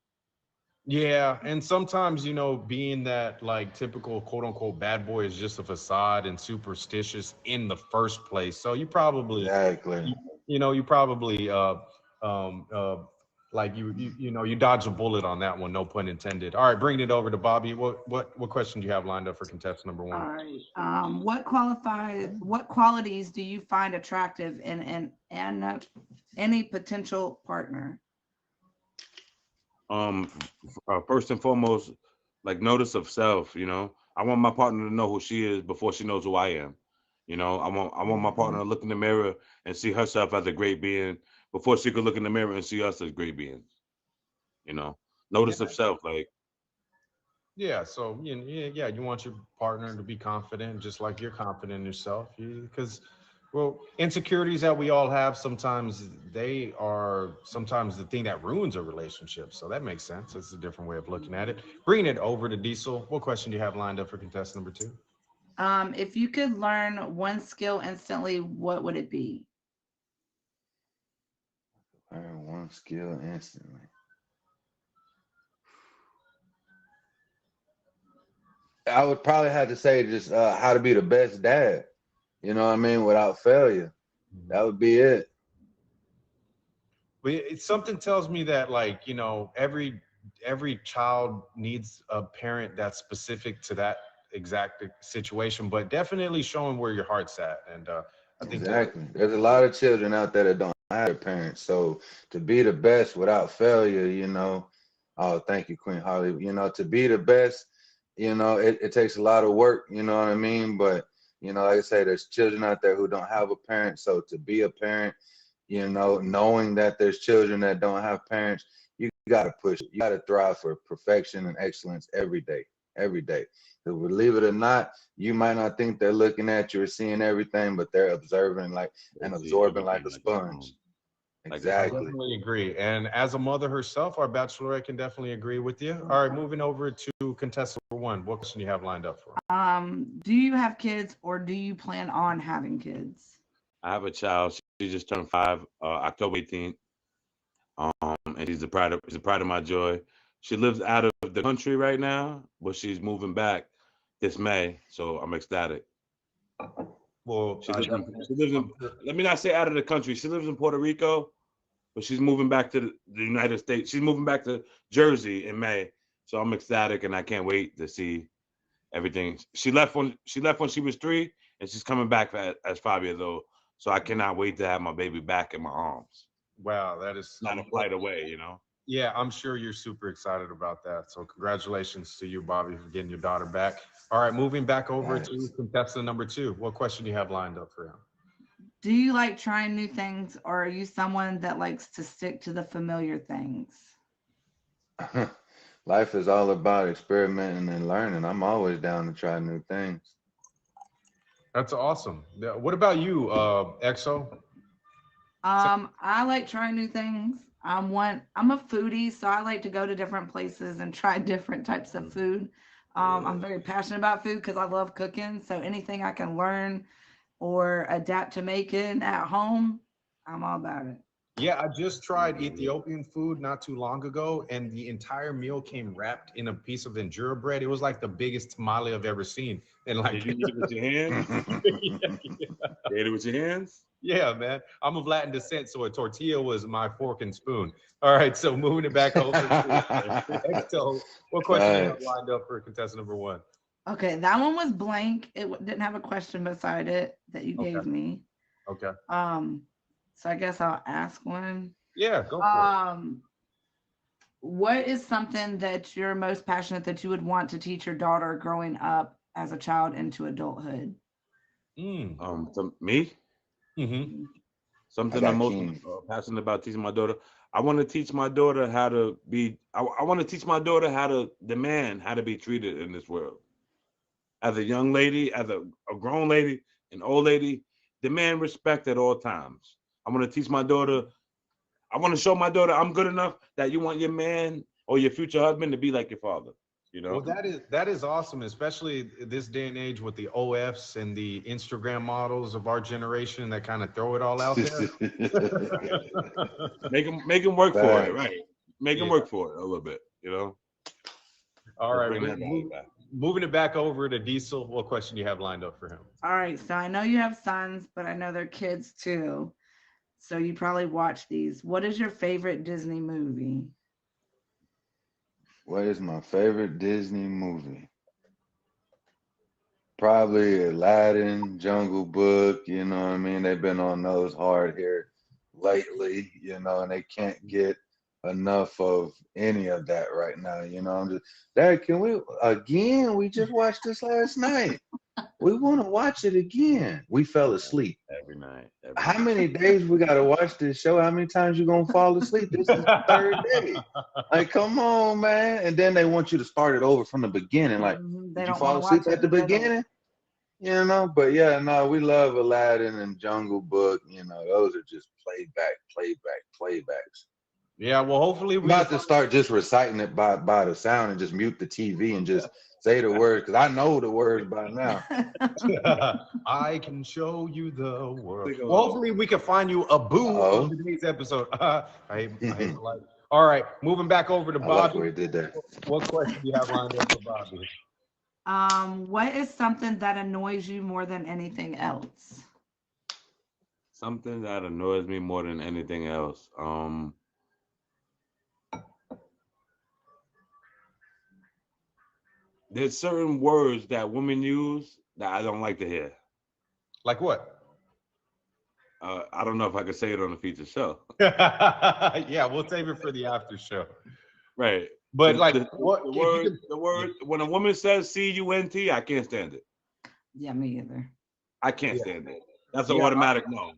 S1: Yeah, and sometimes, being that like typical quote unquote bad boy is just a facade and superstitious in the first place. So you probably,
S3: Exactly.
S1: you probably like you dodge a bullet on that one, no pun intended. All right, bringing it over to Bobby. What question do you have lined up for contestant number one?
S2: All right. What qualities do you find attractive in any potential partner?
S5: First and foremost, like notice of self. I want my partner to know who she is before she knows who I am. I want my partner to look in the mirror and see herself as a great being before she could look in the mirror and see us as great beings. Notice of self, like.
S1: Yeah, so you want your partner to be confident, just like you're confident in yourself. Because, well, insecurities that we all have, sometimes they are the thing that ruins a relationship. So that makes sense. It's a different way of looking at it. Bringing it over to Diesel. What question do you have lined up for contestant number two?
S2: If you could learn one skill instantly, what would it be?
S3: Learn one skill instantly. I would probably have to say just how to be the best dad. You know what I mean? Without failure. That would be it.
S1: But something tells me that, like, every child needs a parent that's specific to that exact situation, but definitely showing where your heart's at. And I think that,
S3: Exactly. There's a lot of children out there that don't have their parents. So to be the best without failure, oh, thank you, Queen Holly. To be the best, it takes a lot of work, you know what I mean? But, like I say, there's children out there who don't have a parent. So to be a parent, knowing that there's children that don't have parents, you got to push it. You got to thrive for perfection and excellence every day, every day. Because believe it or not, you might not think they're looking at you or seeing everything, but they're observing and absorbing like a sponge.
S1: I
S3: Exactly.
S1: definitely agree. And as a mother herself, our bachelorette can definitely agree with you. All right, moving over to contestant number 1. What question do you have lined up for?
S2: Do you have kids or do you plan on having kids?
S5: I have a child. She just turned 5, October 18th. And she's a pride of my joy. She lives out of the country right now, but she's moving back this May, so I'm ecstatic.
S1: Well,
S5: she lives in let me not say out of the country. She lives in Puerto Rico, but she's moving back to the United States. She's moving back to Jersey in May, so I'm ecstatic and I can't wait to see everything. She left when she was 3, and she's coming back as 5 years old. So I cannot wait to have my baby back in my arms.
S1: Wow, that is
S5: not a flight away,
S1: Yeah, I'm sure you're super excited about that. So congratulations to you, Bobby, for getting your daughter back. All right, moving back over to contestant number 2. What question do you have lined up for him?
S2: Do you like trying new things, or are you someone that likes to stick to the familiar things?
S3: Life is all about experimenting and learning. I'm always down to try new things.
S1: That's awesome. What about you, EXO?
S2: I like trying new things. I'm a foodie, so I like to go to different places and try different types of food. I'm very passionate about food because I love cooking. So anything I can learn or adapt to making at home, I'm all about it.
S1: Yeah, I just tried Ethiopian food not too long ago, and the entire meal came wrapped in a piece of injera bread. It was like the biggest tamale I've ever seen. And like,
S5: did you eat it with your hands? You ate it with your hands?
S1: Yeah, man. I'm of Latin descent, so a tortilla was my fork and spoon. All right, so moving it back over to EXO. What question do you have lined up for contestant number 1?
S2: Okay, that one was blank. It didn't have a question beside it that you gave me.
S1: Okay.
S2: So I guess I'll ask one.
S1: Yeah, go for it.
S2: What is something that you're most passionate that you would want to teach your daughter growing up as a child into adulthood?
S5: Me?
S1: Mm-hmm.
S5: Something I'm most passionate about teaching my daughter. I want to teach my daughter how to be. I want to teach my daughter how to demand how to be treated in this world. As a young lady, as a grown lady, an old lady, demand respect at all times. I want to teach my daughter. I want to show my daughter I'm good enough that you want your man or your future husband to be like your father.
S1: Well, that is awesome, especially this day and age with the OFs and the Instagram models of our generation that kind of throw it all out there.
S5: make them work for it, right? Make them work for it a little bit,
S1: All right, moving it back over to Diesel. What question do you have lined up for him?
S2: All right, so I know you have sons, but I know they're kids too. So you probably watch these. What is your favorite Disney movie?
S3: What is my favorite Disney movie? Probably Aladdin, Jungle Book, you know what I mean? They've been on those hard here lately, and they can't get enough of any of that right now. I'm just, Dad, can we again? We just watched this last night. We want to watch it again. We fell asleep
S5: every night.
S3: How many days we got to watch this show? How many times you going to fall asleep? This is the 3rd day. Like, come on, man. And then they want you to start it over from the beginning. Like, did you fall asleep at the beginning? But yeah, no, we love Aladdin and Jungle Book. Those are just playbacks.
S1: Yeah, well, hopefully
S3: we're about to start just reciting it by the sound and just mute the TV and just say the words because I know the words by now.
S1: I can show you the world. Well, hopefully we can find you a boo on today's episode. I hate the light. All right, moving back over to
S3: I like
S1: Bobby.
S3: where he did that.
S1: What question do you have lined up for Bobby?
S2: What is something that annoys you more than anything else?
S5: Something that annoys me more than anything else. There's certain words that women use that I don't like to hear.
S1: Like what?
S5: I don't know if I could say it on a feature show.
S1: Yeah, we'll save it for the after show.
S5: Right.
S1: But like
S5: the
S1: what
S5: word when a woman says C-U-N-T, I can't stand it.
S2: Yeah, me either.
S5: I can't stand it. That's an automatic no.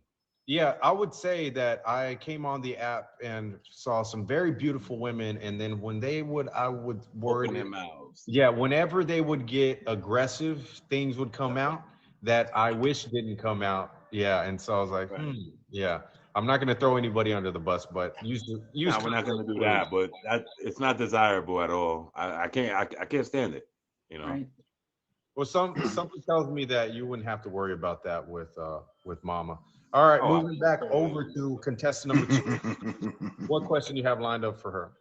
S1: Yeah, I would say that I came on the app and saw some very beautiful women, and then when I would word
S5: Open their mouths.
S1: Yeah, whenever they would get aggressive, things would come out that I wish didn't come out. Yeah, and so I was like, yeah, I'm not gonna throw anybody under the bus, but use.
S5: No, we're not gonna do that. But it's not desirable at all. I can't stand it. You know.
S2: Right.
S1: Well, something tells me that you wouldn't have to worry about that with Mama. All right, moving back over to contestant number 2. What question do you have lined up for her?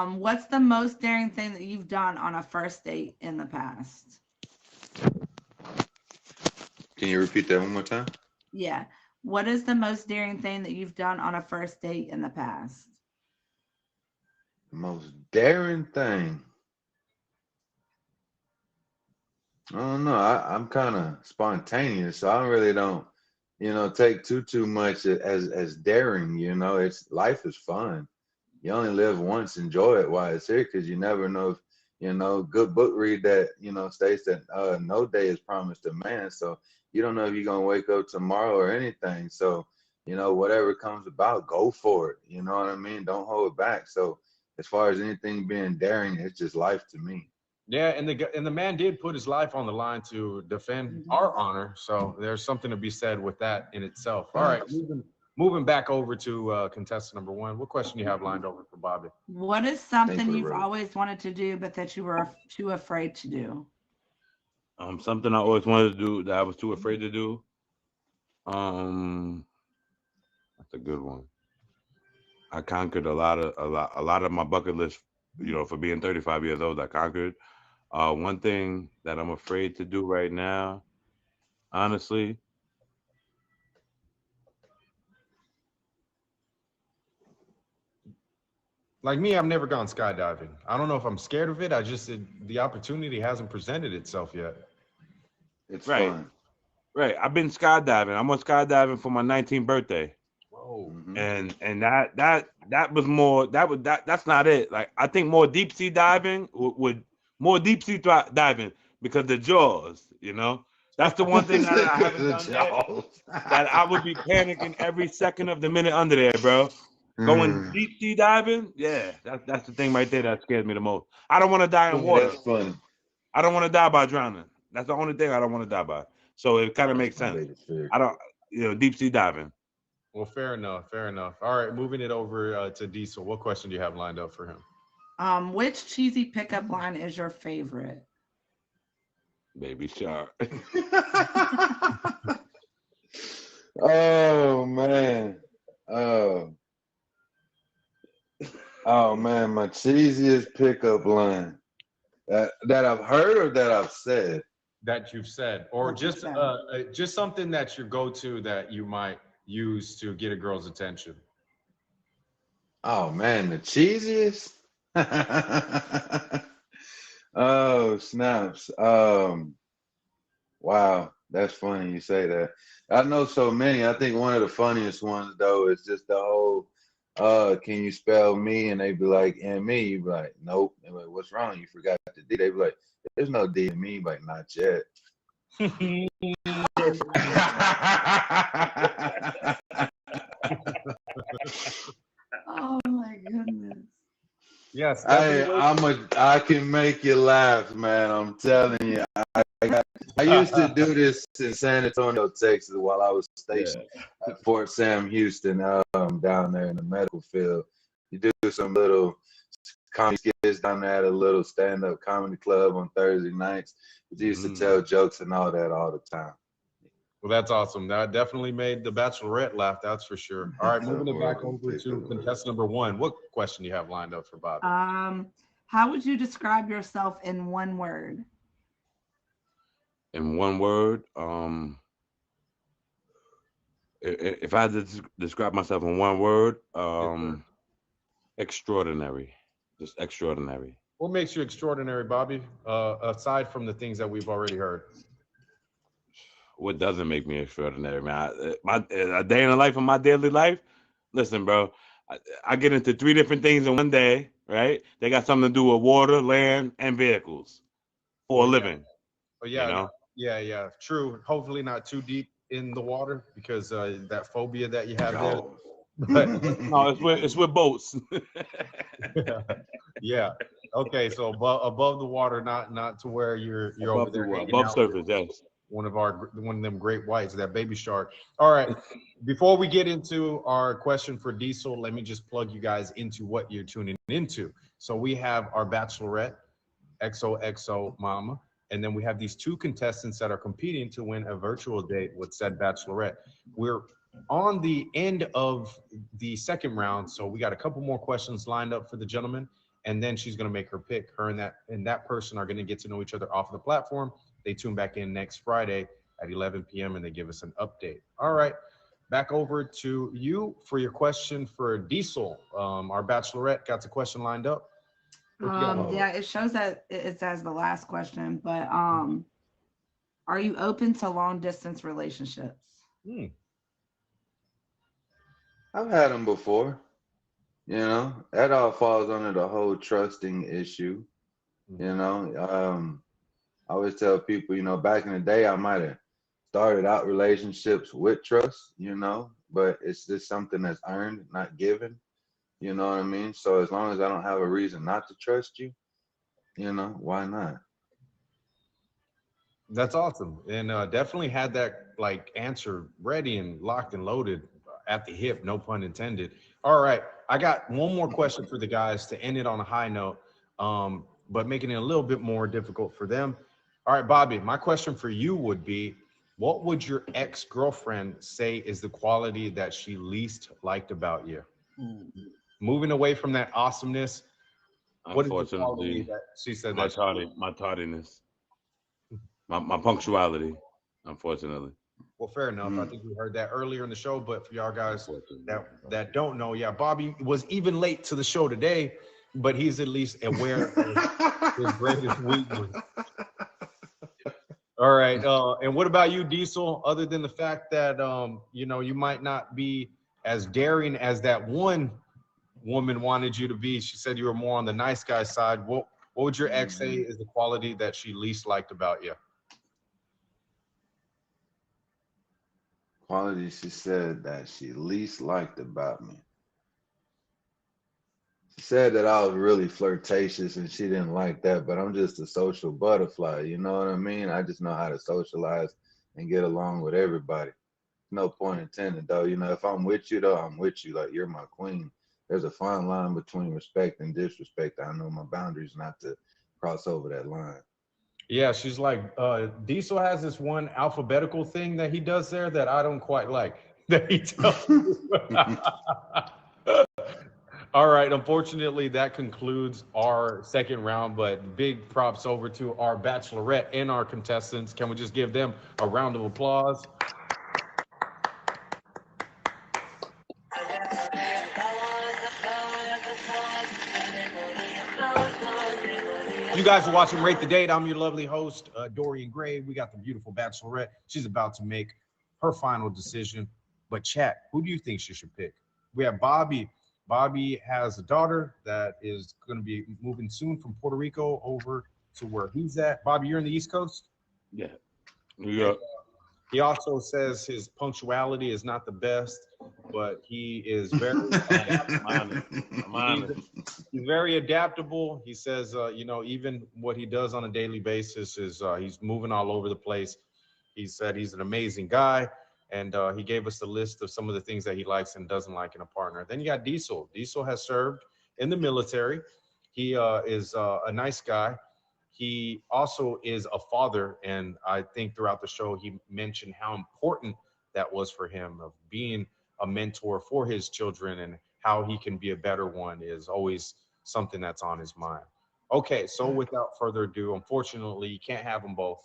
S2: What's the most daring thing that you've done on a first date in the past?
S3: Can you repeat that one more time?
S2: Yeah. What is the most daring thing that you've done on a first date in the past?
S3: Most daring thing. I don't know. I'm kind of spontaneous, so I really don't, take too much as daring. Life is fun. You only live once. Enjoy it while it's here, because you never know if, good book read that, states that no day is promised to man. So you don't know if you're going to wake up tomorrow or anything. So, whatever comes about, go for it. You know what I mean? Don't hold back. So as far as anything being daring, it's just life to me.
S1: Yeah, and the man did put his life on the line to defend our honor. So there's something to be said with that in itself. All right, moving back over to contestant number 1. What question do you have lined over for Bobby?
S2: What is something you've always wanted to do but that you were too afraid to do?
S5: Something I always wanted to do that I was too afraid to do. That's a good one. I conquered a lot of my bucket list. For being 35 years old, I conquered. One thing that I'm afraid to do right now, honestly,
S1: like me, I've never gone skydiving. I don't know if I'm scared of it. The opportunity hasn't presented itself yet.
S3: It's fun.
S5: Right. I've been skydiving. I'm on skydiving for my 19th birthday.
S1: Whoa.
S5: And that was more. That's not it. Like, I think more deep sea diving would more deep sea diving, because the jaws. That's the one thing that I haven't done yet, that I would be panicking every second of the minute under there, bro. Going deep sea diving, yeah, that's the thing right there that scares me the most. I don't want to die in water.
S3: That's funny.
S5: I don't want to die by drowning. That's the only thing I don't want to die by. So it kind of makes sense. I don't, deep sea diving.
S1: Well, fair enough. All right, moving it over to Diesel. What question do you have lined up for him?
S2: Which cheesy pickup line is your favorite?
S5: Baby Shark.
S3: Oh man. Oh man, my cheesiest pickup line that I've heard or that I've said.
S1: That you've said, or just something that's your go-to that you might use to get a girl's attention.
S3: Oh man, the cheesiest. Oh snaps. Wow, that's funny you say that. I know so many. I think one of the funniest ones though is just the whole can you spell me? And they be like, and me. You be like, nope. They be like, what's wrong? You forgot the D. They be like, there's no D in me. Like, not yet.
S2: Oh my goodness.
S1: Yes.
S3: I can make you laugh, man. I'm telling you. I used to do this in San Antonio, Texas, while I was stationed at Fort Sam Houston, down there in the medical field. You do some little comedy skits down there at a little stand-up comedy club on Thursday nights. We used to tell jokes and all that all the time.
S1: Well, that's awesome. That definitely made the Bachelorette laugh. That's for sure. All right, moving it back over to contestant number 1. What question do you have lined up for Bobby?
S2: How would you describe yourself in one word?
S5: In one word, if I had to describe myself in one word, extraordinary. Just extraordinary.
S1: What makes you extraordinary, Bobby? Aside from the things that we've already heard.
S5: What doesn't make me extraordinary, man? A day in the life of my daily life. Listen, bro, I get into 3 different things in one day, right? They got something to do with water, land, and vehicles for a living.
S1: Oh yeah,
S5: you know?
S1: yeah, true. Hopefully not too deep in the water because that phobia that you have there. But
S5: no, it's with boats.
S1: Yeah. Okay, so above the water, not to where you're
S5: above
S1: over there
S5: above surface, yes.
S1: One of them great whites, that baby shark. All right. Before we get into our question for Diesel, let me just plug you guys into what you're tuning into. So we have our Bachelorette, XOXO Mama, and then we have these 2 contestants that are competing to win a virtual date with said Bachelorette. We're on the end of the second round, so we got a couple more questions lined up for the gentleman, and then she's going to make her pick. Her and that person are going to get to know each other off of the platform. They tune back in next Friday at 11 p.m. and they give us an update. All right, back over to you for your question for Diesel. Our Bachelorette got the question lined up.
S2: Yeah, it shows that it says the last question, but are you open to long distance relationships?
S3: I've had them before. You know, that all falls under the whole trusting issue. You know, I always tell people, you know, back in the day, I might have started out relationships with trust, you know, but it's just something that's earned, not given. You know what I mean? So as long as I don't have a reason not to trust you, you know, why not?
S1: That's awesome. And definitely had that like answer ready and locked and loaded at the hip, no pun intended. All right. I got one more question for the guys to end it on a high note, but making it a little bit more difficult for them. All right, Bobby, my question for you would be, what would your ex-girlfriend say is the quality that she least liked about you? Moving away from that awesomeness, what is the quality that she said
S5: my tardiness, my punctuality, unfortunately.
S1: Well, fair enough. I think we heard that earlier in the show, but for y'all guys that don't know, yeah, Bobby was even late to the show today, but he's at least aware of his greatest weakness. All right. And what about you, Diesel? Other than the fact that, you know, you might not be as daring as that one woman wanted you to be. She said you were more on the nice guy side. What would your ex say is the quality that she least liked about you?
S3: Quality she said that she least liked about me. She said that I was really flirtatious and she didn't like that, but I'm just a social butterfly. You know what I mean? I just know how to socialize and get along with everybody. No point intended, though. You know, if I'm with you, though, I'm with you. Like, you're my queen. There's a fine line between respect and disrespect. I know my boundaries not to cross over that line.
S1: Yeah, she's like, Diesel has this one alphabetical thing that he does there that I don't quite like. That he tells All right, unfortunately, that concludes our second round, but big props over to our Bachelorette and our contestants. Can we just give them a round of applause? You guys are watching Rate the Date. I'm your lovely host, Dorian Gray. We got the beautiful Bachelorette. She's about to make her final decision. But chat, who do you think she should pick? We have Bobby. Bobby has a daughter that is going to be moving soon from Puerto Rico over to where he's at. Bobby, you're in the East Coast?
S5: Yeah. New York.
S1: He also says his punctuality is not the best, but he is very he's very adaptable. He says, you know, even what he does on a daily basis is he's moving all over the place. He said he's an amazing guy, and he gave us a list of some of the things that he likes and doesn't like in a partner. Then you got Diesel. Diesel has served in the military. He is a nice guy. He also is a father, and I think throughout the show he mentioned how important that was for him of being a mentor for his children and how he can be a better one is always something that's on his mind. Okay, so without further ado, unfortunately, you can't have them both.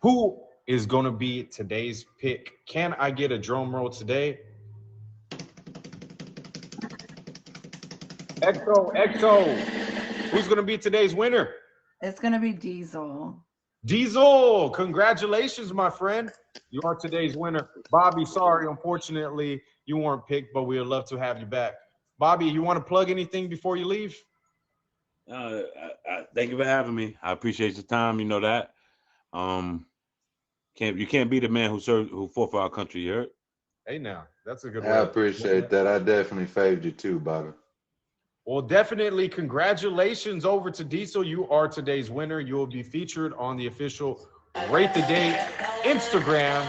S1: Who is going to be today's pick? Can I get a drum roll today? XO. Who's going to be today's winner?
S2: It's gonna be Diesel.
S1: Diesel, congratulations, my friend. You are today's winner. Bobby, sorry, unfortunately, you weren't picked, but we would love to have you back. Bobby, you want to plug anything before you leave?
S5: Thank you for having me. I appreciate your time. You know that. You can't be the man who fought for our country. You heard?
S1: Hey, now that's a good
S3: I
S1: way.
S3: appreciate that. I definitely favored you too, Bobby.
S1: Well, definitely congratulations over to Diesel. You are today's winner. You will be featured on the official Rate the Date Instagram,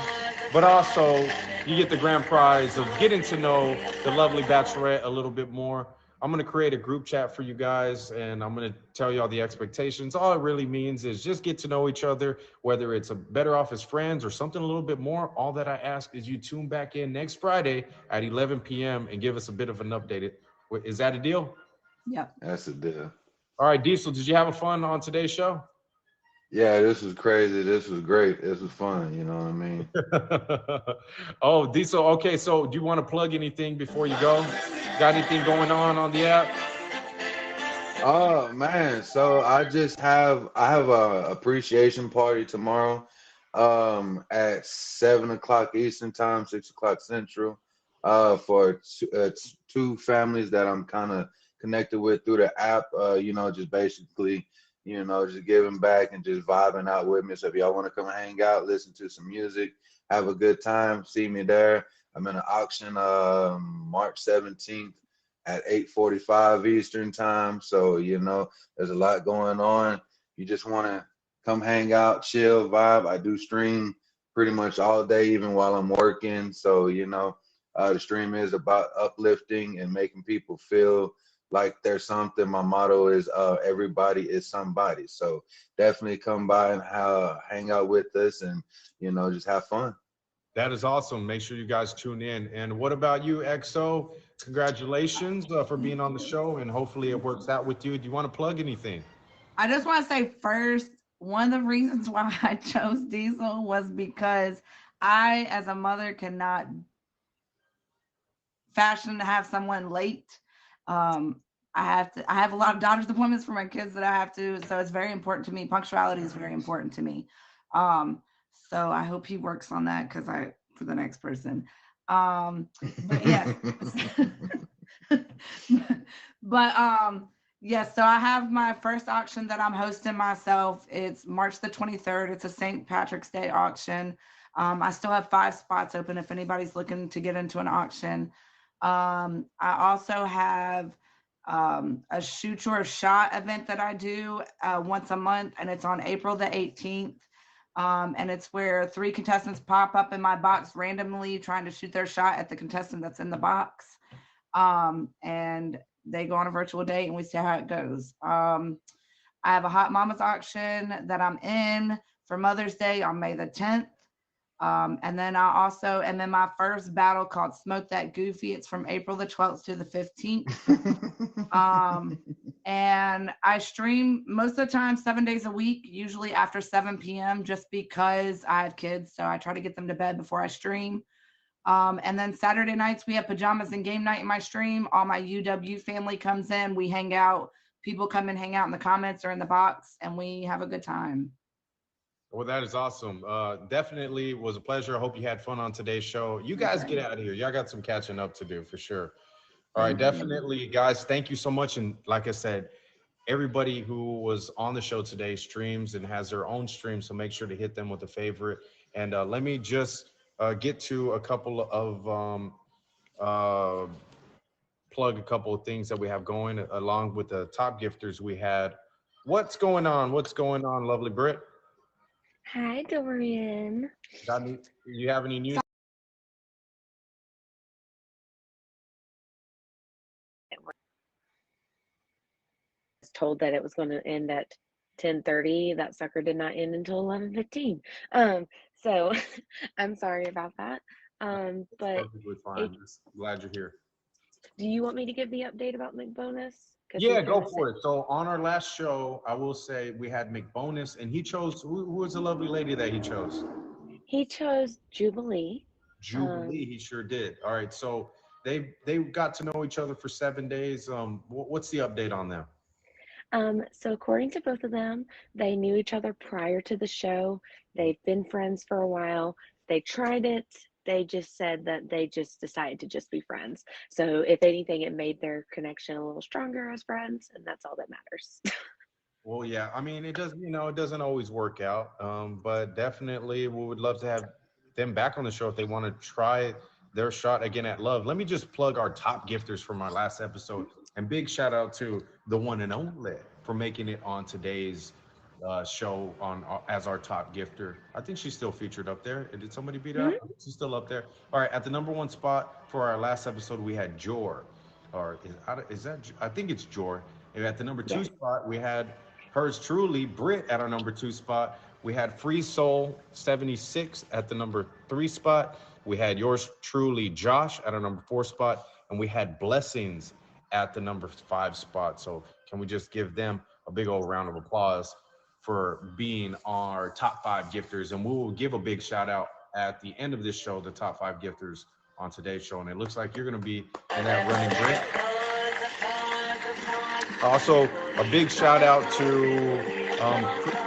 S1: but also you get the grand prize of getting to know the lovely Bachelorette a little bit more. I'm going to create a group chat for you guys, and I'm going to tell you all the expectations. All it really means is just get to know each other, whether it's a better off as friends or something a little bit more. All that I ask is you tune back in next Friday at 11 p.m. and give us a bit of an update. Is that a deal?
S2: Yep.
S3: That's a deal.
S1: All right, Diesel, did you have fun on today's show?
S3: Yeah, this was crazy. This was great. This was fun. You know what I mean?
S1: Oh, Diesel. Okay, so do you want to plug anything before you go? Got anything going on the app?
S3: Oh man, so I have a appreciation party tomorrow, at 7 o'clock Eastern time, 6 o'clock Central, for two families that I'm kind of connected with through the app. Just basically, just giving back and just vibing out with me. So if y'all want to come hang out, listen to some music, have a good time, see me there. I'm in an auction March 17th at 8:45 Eastern time. So, there's a lot going on. You just want to come hang out, chill, vibe. I do stream pretty much all day, even while I'm working. So, the stream is about uplifting and making people feel like there's something. My motto is everybody is somebody. So definitely come by and hang out with us and, just have fun.
S1: That is awesome. Make sure you guys tune in. And what about you, XO? Congratulations for being on the show, and hopefully it works out with you. Do you want to plug anything?
S2: I just want to say first, one of the reasons why I chose Diesel was because I, as a mother, cannot fashion to have someone late. I have a lot of doctor's appointments for my kids that I have to, so it's very important to me. Punctuality is very important to me. So I hope he works on that for the next person. But yeah. Yes, so I have my first auction that I'm hosting myself. It's March the 23rd. It's a St. Patrick's Day auction. I still have 5 spots open if anybody's looking to get into an auction. I also have a shoot your shot event that I do once a month, and it's on April the 18th. And it's where 3 contestants pop up in my box randomly trying to shoot their shot at the contestant that's in the box. And they go on a virtual date and we see how it goes. I have a Hot Mamas auction that I'm in for Mother's Day on May the 10th. And then I also am in my first battle called Smoke That Goofy. It's from April the 12th to the 15th. And I stream most of the time 7 days a week, usually after 7 p.m. just because I have kids. So I try to get them to bed before I stream. And then Saturday nights, we have pajamas and game night in my stream. All my UW family comes in. We hang out. People come and hang out in the comments or in the box, and we have a good time.
S1: Well, that is awesome. Definitely was a pleasure. I hope you had fun on today's show. You guys get out of here. Y'all got some catching up to do for sure. All right, definitely, guys. Thank you so much. And like I said, everybody who was on the show today streams and has their own stream, so make sure to hit them with a favorite. And let me just get to a couple of plug a couple of things that we have going along with the top gifters we had. What's going on? What's going on, lovely Britt?
S6: Hi, Dorian.
S1: Do you have any news?
S6: told that it was going to end at 10:30. That sucker did not end until 11:15. So I'm sorry about that. But
S1: Perfectly
S6: it,
S1: fine. Just glad you're here.
S6: do you want me to give the update about McBonus? Because
S1: Yeah,
S6: he's
S1: go
S6: gonna say
S1: for it. So on our last show, I will say we had McBonus, and he chose who was the lovely lady that he chose?
S6: he chose Jubilee.
S1: Jubilee. He sure did. All right. So they got to know each other for 7 days. What's the update on them?
S6: So according to both of them, they knew each other prior to the show. They've been friends for a while. They tried it. They just said that they just decided to just be friends. So if anything, it made their connection a little stronger as friends, and that's all that matters.
S1: Well, yeah. I mean, it does. It doesn't always work out. But definitely, we would love to have them back on the show if they want to try their shot again at love. Let me just plug our top gifters from our last episode, and big shout out to the one and only for making it on today's show on as our top gifter. I think she's still featured up there. Did somebody beat her
S6: Mhm.
S1: up? She's still up there. All right, at the number one spot for our last episode, we had Jor, or is that? I think it's Jor. And at the number two
S6: Yes.
S1: spot, we had hers truly, Brit, at our number two spot. We had Free Soul 76 at the number three spot. We had yours truly, Josh, at our number four spot, and we had Blessings at the number five spot. So can we just give them a big old round of applause for being our top five gifters? And we will give a big shout out at the end of this show, the top five gifters on today's show. And it looks like you're going to be in that running, Brit. Also, a big shout out to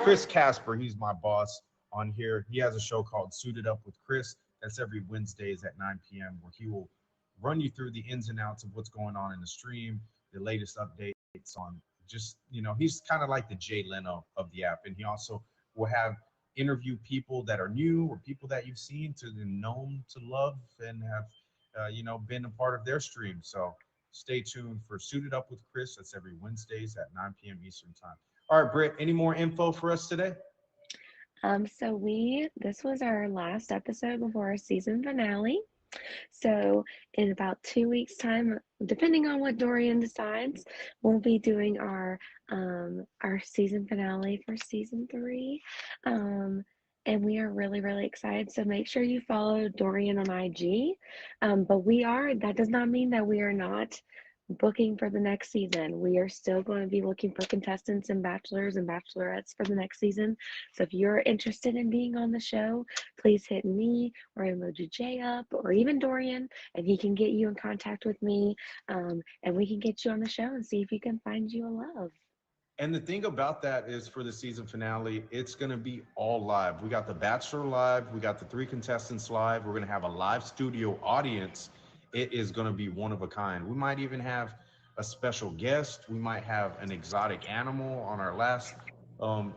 S1: Chris Casper. He's my boss on here. He has a show called Suited Up with Chris. That's every Wednesdays at 9 p.m. where he will run you through the ins and outs of what's going on in the stream, the latest updates on just, he's kind of like the Jay Leno of the app. And he also will have interview people that are new or people that you've seen to known to love and have, been a part of their stream. So stay tuned for Suited Up with Chris. That's every Wednesdays at 9 p.m. Eastern time. All right, Britt, any more info for us today?
S6: So this was our last episode before our season finale. So in about 2 weeks' time, depending on what Dorian decides, we'll be doing our season finale for season 3. And we are really, really excited. So make sure you follow Dorian on IG. But that does not mean that we are not booking for the next season. We are still going to be looking for contestants and bachelors and bachelorettes for the next season. So if you're interested in being on the show, please hit me or Emoji J up or even Dorian, and he can get you in contact with me, and we can get you on the show and see if you can find you a love.
S1: And the thing about that is for the season finale, it's going to be all live. We got the Bachelor live. We got the 3 contestants live. We're going to have a live studio audience. It is going to be one of a kind. We might even have a special guest. We might have an exotic animal. On our last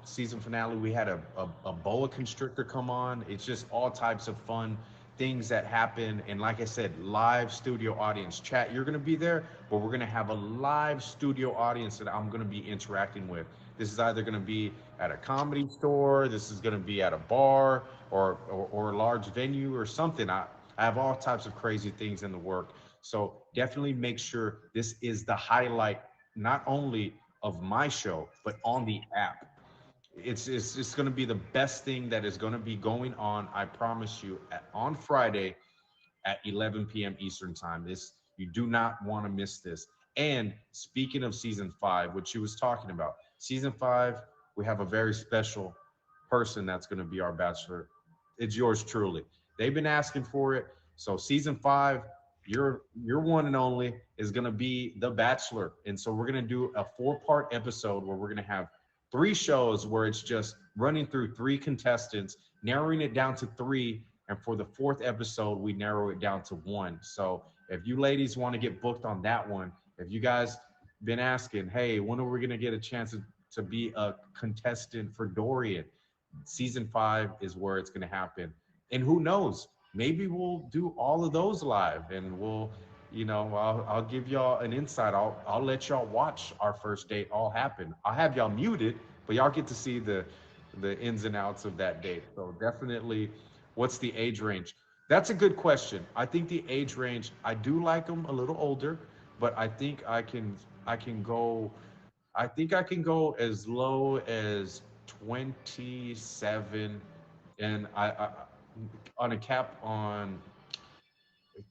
S1: season finale, we had a boa constrictor come on. It's just all types of fun things that happen. And like I said, live studio audience. Chat, you're going to be there, but we're going to have a live studio audience that I'm going to be interacting with. This is either going to be at a comedy store, this is going to be at a bar or a large venue or something. I have all types of crazy things in the work. So definitely make sure this is the highlight, not only of my show, but on the app. It's going to be the best thing that is going to be going on. I promise you, on Friday at 11 p.m. Eastern time. You do not want to miss this. And speaking of season 5, which she was talking about, season 5, we have a very special person that's going to be our bachelor. It's yours truly. They've been asking for it. So season 5, your one and only is going to be the bachelor. And so we're going to do a 4-part episode where we're going to have 3 shows where it's just running through 3 contestants, narrowing it down to 3. And for the 4th episode, we narrow it down to 1. So if you ladies want to get booked on that one, if you guys been asking, hey, when are we going to get a chance to be a contestant for Dorian? Season 5 is where it's going to happen. And who knows, maybe we'll do all of those live, and we'll, I'll give y'all an insight. I'll let y'all watch our first date all happen. I'll have y'all muted, but y'all get to see the ins and outs of that date. So definitely, what's the age range? That's a good question. I think the age range, I do like them a little older, but I think I can go I think I can go as low as 27, and I on a cap on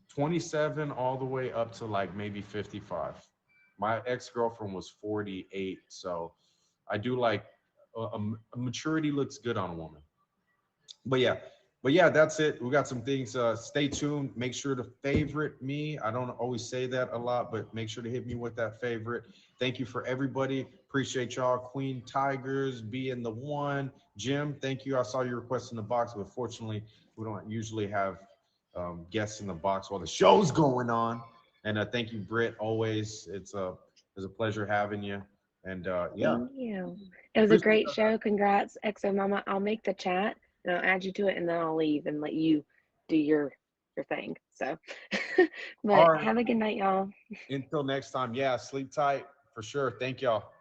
S1: 27 all the way up to like maybe 55. My ex-girlfriend was 48, so I do like maturity looks good on a woman. But yeah, that's it. We got some things. Stay tuned. Make sure to favorite me. I don't always say that a lot, but make sure to hit me with that favorite. Thank you for everybody. Appreciate y'all. Queen Tigers being the one. Jim, thank you. I saw your request in the box, but fortunately, we don't usually have guests in the box while the show's going on. And thank you, Britt. Always, it's a pleasure having you. And yeah,
S6: Thank you. It was a
S1: appreciate
S6: great show. Congrats, Exo Mama. I'll make the chat and I'll add you to it, and then I'll leave and let you do your thing. So,
S1: all
S6: but
S1: right.
S6: have a good night, y'all.
S1: Until next time, yeah, sleep tight for sure. Thank y'all.